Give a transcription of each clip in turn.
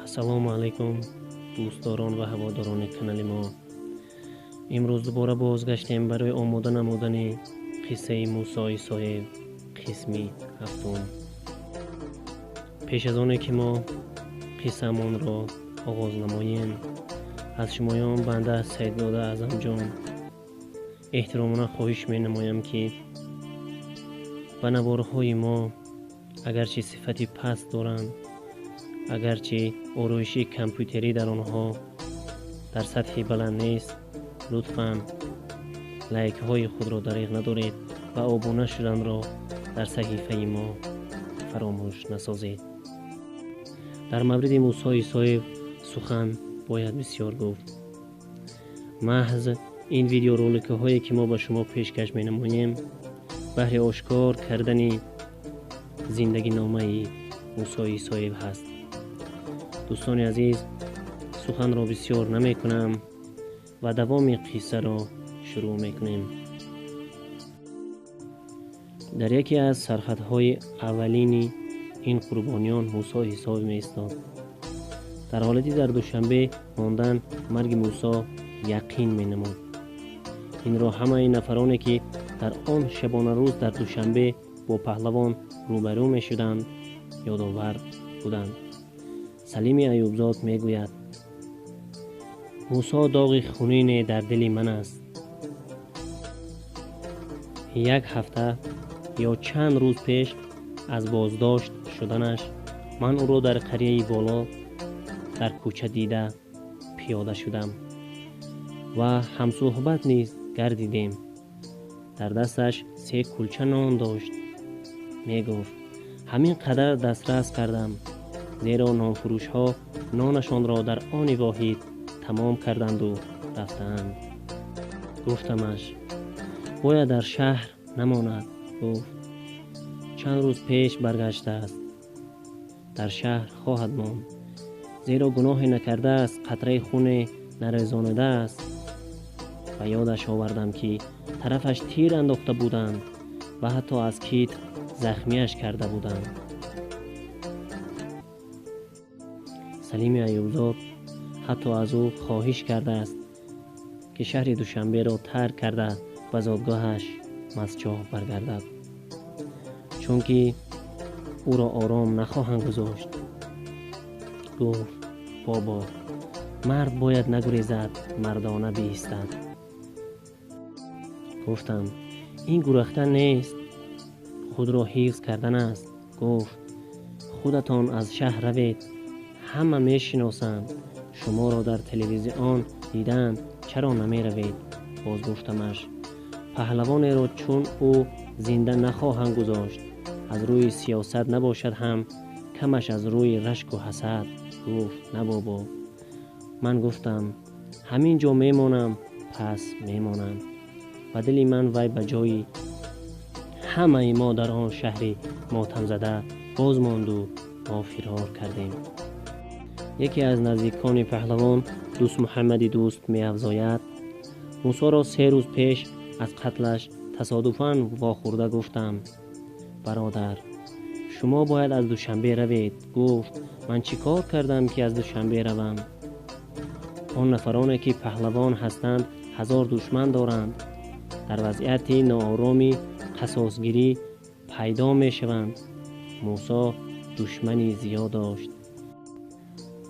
السلام علیکم دوستداران و هواداران کانال ما. امروز دوباره بازگشتیم برای آماده نمودن قصه موسی صاحب قسمی هفتم. پیش از آنکه که ما قصه‌مان را آغاز نماییم، از شمایان بنده سیدزاده اعظم جان احترامانه خواهش می نمایم که به نوارهای ما اگرچه صفتی پست دارند، اگرچه آرایشی کامپیوتری در آنها در سطح بلند نیست، لطفاً لایک های خود را دریغ ندارید و آبونه شدن را در صحیفه ما فراموش نسازید. در مورد موسی صاحب سخن باید بسیار گفت. محض این ویدیو رولک هایی که ما به شما پیشکش می نماییم بهر آشکار کردن زندگی نامه موسی صاحب هست. دوستان عزیز، سخن را بسیار نمی کنم و دوام قصه را شروع می کنیم. در یکی از سرخطهای اولین این قربانیان موسی صاحب می ایستاد. در حالتی در دوشنبه ماندن مرگ موسی یقین می نمود. این را همه این نفرانی که در آن شبانه روز در دوشنبه با پهلوان روبرو می شدند یادآور بودند. سلیم ایوبزاد می گوید موسی داغ خونین در دل من است. یک هفته یا چند روز پیش از بازداشت شدنش من او را در قریه بالا در کوچه دیده پیاده شدم و همصحبت نیز گردیدیم. در دستش 3 کلچه نان داشت. می گفت همین قدر دسترس کردم زیرا نانفروش ها نانشان را در آن واحد تمام کردند و رفتند. گفتمش باید در شهر نماند. گفت چند روز پیش برگشته است. در شهر خواهد ماند زیرا گناه نکرده است، قطره خون نریزانیده است. و یادش آوردم که طرفش تیر انداخته بودند و حتی از کیت زخمیش کرده بودند. سلیم ایوبزاد حتی از او خواهش کرده است که شهر دوشنبه را ترک کرده به زادگاهش مسجح برگردد، چون که او را آرام نخواهند گذاشت. گفت بابا، مرد باید نگریزد، مردانه بایستد. گفتم این گریختن نیست، خود را حفظ کردن است. گفت خودتان از شهر روید، همه می شناسند، شما را در تلویزیون دیدند، چرا نمی روید؟ باز گفتمش پهلوانی را چون او زنده نخواهند گذاشت، از روی سیاست نباشد هم کمش از روی رشک و حسد. گفت نه بابا. من گفتم همین جا میمانم. پس میمانم. و دل من وی به جای همه ما در آن شهر ماتم زده باز ماند و ما فرار کردیم. یکی از نزدیکان پهلوان دوست محمدی دوست می افزاید موسی را 3 روز پیش از قتلش تصادفاً واخورده گفتم برادر شما باید از دوشنبه روید. گفت من چی کار کردم که از دوشنبه روم؟ آن نفرانی که پهلوان هستند 1000 دشمن دارند. در وضعیت ناآرامی قصاصگیری پیدا می شوند. موسی دشمنی زیاد داشت.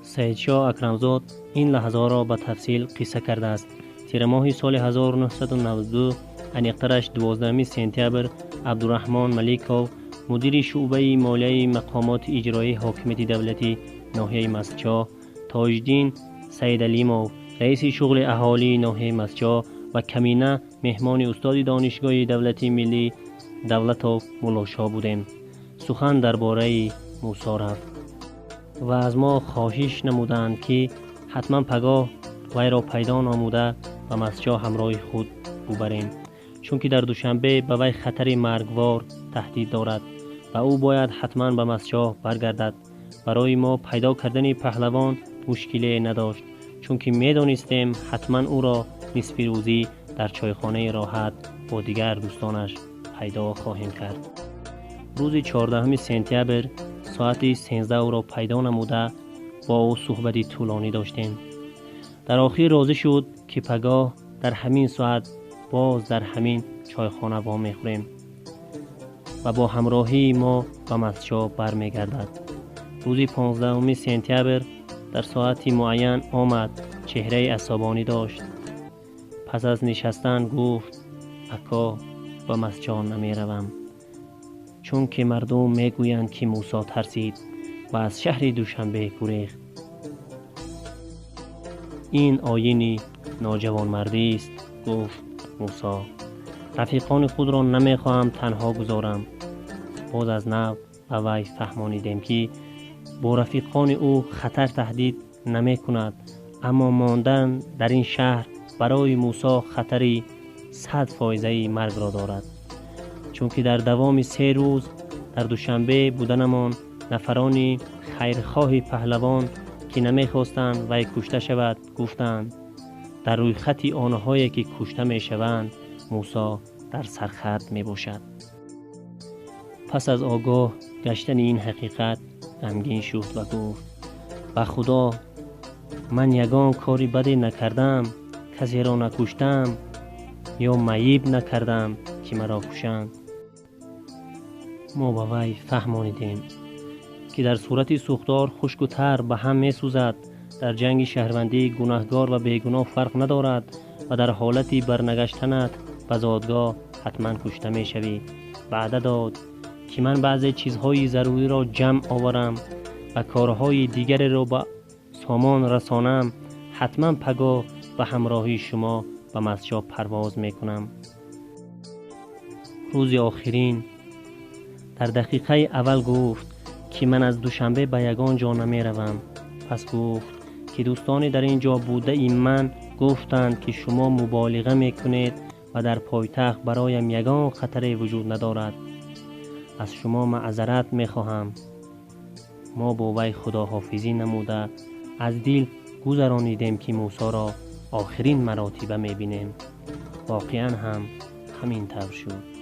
سیدشاه اکرمزاد این لحظه را به تفصیل قصه کرده است. تیر ماه سال 1992 انیقترش 12 سپتامبر عبدالرحمن ملیکوف مدیر شعبه مالیه مقامات اجرایی حاکمیت دولتی ناحیه مسجد، تاجدین سیدعلیموف رئیس شغل اهالی ناحیه مسجد و کمینه مهمان استاد دانشگاه دولتی ملی دولتوف ملاشا بودیم. سخن درباره موسی رفت و از ما خواهش نمودند که حتما پگاه وی را پیدا نموده و مسجد همراه خود ببریم، چون که در دوشنبه به وی خطر مرگوار تهدید دارد و او باید حتما به مسجد برگردد. برای ما پیدا کردن پهلوان مشکلی نداشت، چون که می دانستیم حتما او را نصف روزی در چایخانه راحت با دیگر دوستانش پیدا خواهیم کرد. روز 14 سپتامبر ساعت 13 او را پیدا نموده با او صحبتی طولانی داشتیم. در آخر راضی شد که پگاه در همین ساعت باز در همین چایخانه وام میخوریم و با همراهی ما به مسجد برمیگردد. روز 15 سپتامبر در ساعتی معین آمد. چهره عصبانی داشت. پس از نشستن گفت اکا به مسجد نمی روم، چون که مردم میگویند که موسی ترسید و از شهر دوشنبه گریخت. این آیین ناجوانمردی است. گفت موسی رفیقان خود را نمیخواهم تنها گذارم. باز از نو به وی فهمانیدیم که با رفیقان او خطر تهدید نمی کند، اما ماندن در این شهر برای موسی خطری 100% مرگ را دارد، چون که در دوام 3 روز در دوشنبه بودنمان نفرانی خیرخواه پهلوان که نمیخواستند وی کشته شود گفتند در روی خطی آنهایی که کشته میشوند موسی در سرخط می باشد. پس از آگاه گشتن این حقیقت غمگین شد و گفت به خدا من یگان کاری بدی نکردم، کسی را نکشتم یا معیب نکردم که مرا کشند. ما به وی فهمانیدیم که در صورت سوختار خشک و تر به هم می سوزد. در جنگ شهروندی گناهگار و بیگناه فرق ندارد و در حالتی برنگشتنت به زادگاه حتما کشته می شوی. وعده داد که من بعضی چیزهای ضروری را جمع آورم و کارهای دیگر را به سامان رسانم. حتما پگاه به همراهی شما به مسجد پرواز می کنم. روز آخرین در دقیقه اول گفت که من از دوشنبه به یگان جا نمی روم. پس گفت که دوستانی در اینجا بوده ای من گفتند که شما مبالغه می کنید و در پایتخت برایم یگان خطری وجود ندارد. از شما معذرت می خواهم. ما با وی خداحافظی نموده از دل گذرانیدیم که موسی را آخرین مراتبه می بینیم. واقعا هم همین طور شد.